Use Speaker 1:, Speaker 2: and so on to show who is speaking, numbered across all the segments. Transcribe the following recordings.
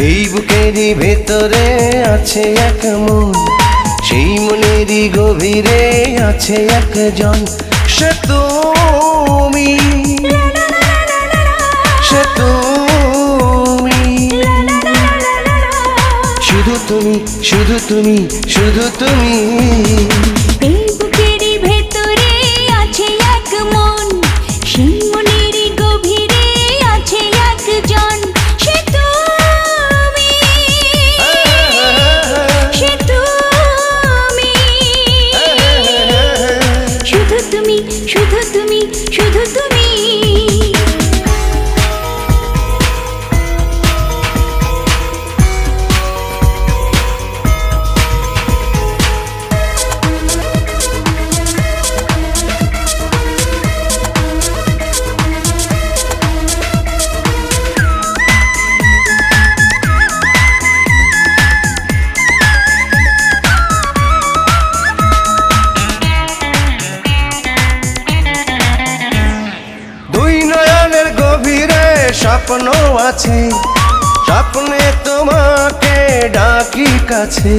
Speaker 1: এই বুকেরই ভেতরে আছে এক মন, সেই মনেরই গভীরে আছে একজন। সে তুমি, সে তুমি, শুধু তুমি, শুধু তুমি, শুধু তুমি।
Speaker 2: এই বুকেরই ভেতরে আছে এক মন, সেই মনেরই গভীরে আছে একজন। সে তুমি, সে তুমি, শুধু তুমি, শুধু তুমি, শুধু তুমি।
Speaker 1: স্বপ্ন আছে, স্বপ্নে তোমাকে ডাকি কাছে।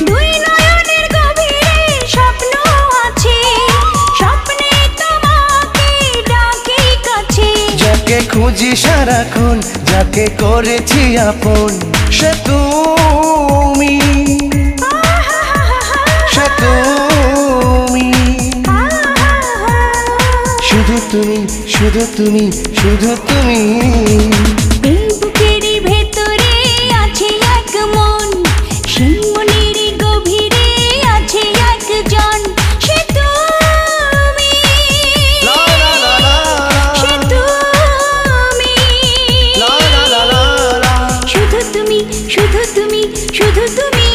Speaker 2: দুই নয়নের গভীরে স্বপ্ন আছে, স্বপ্নে তোমাকে ডাকি কাছে।
Speaker 1: যাকে খুঁজি সারাক্ষণ, যাকে করেছি আপন, সে তুমি, সে তুমি, শুধু তুমি, শুধু তুমি, শুধু তুমি।
Speaker 2: এই বুকেরই ভেতরে আছে এক মন, সেই মনেরই গভীরে আছে একজন। সে তুমি, সে তুমি, শুধু তুমি, শুধু তুমি, শুধু তুমি।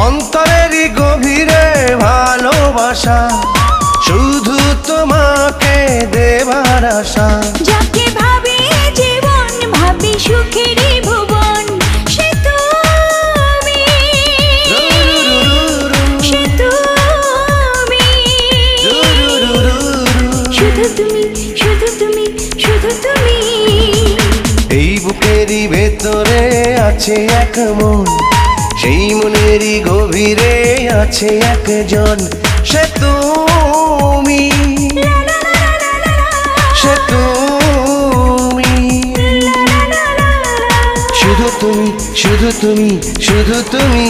Speaker 1: অন্তরেরই গভীরে ভালোবাসা, শুধু তোমাকে দেবার আশা।
Speaker 2: যাকে ভাবি জীবন, ভাবি সুখেরই ভুবন, সে তুমি, সে তুমি, শুধু তুমি, শুধু তুমি, শুধু তুমি।
Speaker 1: এই বুকেরই ভেতরে আছে এক মন, সেই মনেরই গভীরে আছে একজন। সে তুমি, সে তুমি, শুধু তুমি, শুধু তুমি, শুধু তুমি।